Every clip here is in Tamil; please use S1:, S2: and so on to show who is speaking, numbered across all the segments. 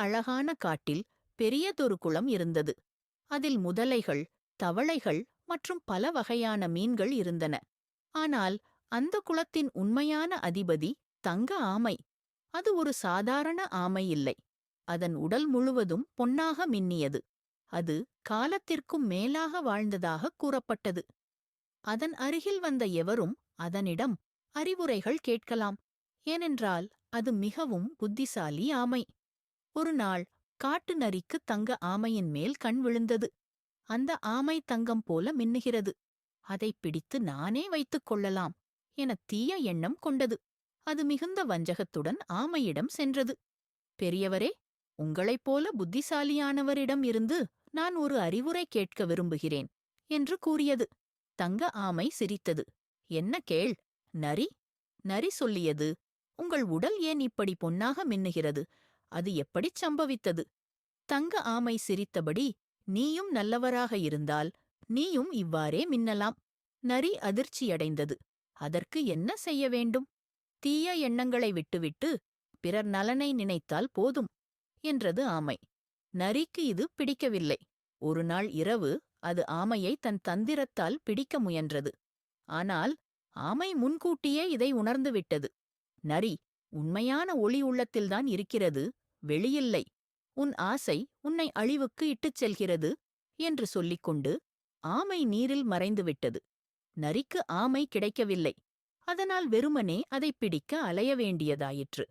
S1: அழகான காட்டில் பெரியதொரு குளம் இருந்தது. அதில் முதலைகள், தவளைகள் மற்றும் பல வகையான மீன்கள் இருந்தன. ஆனால் அந்த குளத்தின் உண்மையான அதிபதி தங்க ஆமை. அது ஒரு சாதாரண ஆமை இல்லை. அதன் உடல் முழுவதும் பொன்னாக மின்னியது. அது காலத்திற்கும் மேலாக வாழ்ந்ததாகக் கூறப்பட்டது. அதன் அருகில் வந்த எவரும் அதனிடம் அறிவுரைகள் கேட்கலாம். ஏனென்றால் அது மிகவும் புத்திசாலி ஆமை. ஒரு நாள் காட்டு நரிக்கு தங்க ஆமையின் மேல் கண் விழுந்தது. அந்த ஆமை தங்கம் போல மின்னுகிறது. அதைப் பிடித்து நானே வைத்துக் கொள்ளலாம் என தீய எண்ணம் கொண்டது. அது மிகுந்த வஞ்சகத்துடன் ஆமையிடம் சென்றது. பெரியவரே, உங்களைப் போல புத்திசாலியானவரிடம் இருந்து நான் ஒரு அறிவுரை கேட்க விரும்புகிறேன் என்று கூறியது. தங்க ஆமை சிரித்தது. என்ன கேள், நரி. நரி சொல்லியது, உங்கள் உடல் ஏன் இப்படி பொன்னாக மின்னுகிறது? அது எப்படிச் சம்பவித்தது? தங்க ஆமை சிரித்தபடி, நீயும் நல்லவராக இருந்தால் நீயும் இவ்வாறே மின்னலாம். நரி அதிர்ச்சியடைந்தது. அதற்கு என்ன செய்ய வேண்டும்? தீய எண்ணங்களை விட்டுவிட்டு பிறர் நலனை நினைத்தால் போதும் என்றது ஆமை. நரிக்கு இது பிடிக்கவில்லை. ஒரு நாள் இரவு அது ஆமையை தன் தந்திரத்தால் பிடிக்க முயன்றது. ஆனால் ஆமை முன்கூட்டியே இதை உணர்ந்துவிட்டது. நரி, உண்மையான ஒளி உள்ளத்தில்தான் இருக்கிறது, வெளியில்லை. உன் ஆசை உன்னை அழிவுக்கு இட்டுச் செல்கிறது என்று சொல்லிக்கொண்டு ஆமை நீரில் மறைந்துவிட்டது. நரிக்கு ஆமை கிடைக்கவில்லை. அதனால் வெறுமனே அதைப் பிடிக்க அலைய வேண்டியதாயிற்று.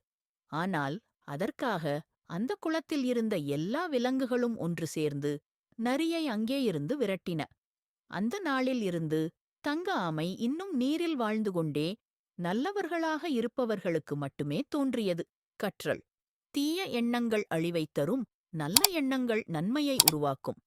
S1: ஆனால் அதற்காக அந்த குளத்தில் இருந்த எல்லா விலங்குகளும் ஒன்று சேர்ந்து நரியை அங்கேயிருந்து விரட்டின. அந்த நாளில் இருந்து தங்க ஆமை இன்னும் நீரில் வாழ்ந்து கொண்டே நல்லவர்களாக இருப்பவர்களுக்கு மட்டுமே தோன்றியது. கற்றல்: தீய எண்ணங்கள் அழிவைத் தரும், நல்ல எண்ணங்கள் நன்மையை உருவாக்கும்.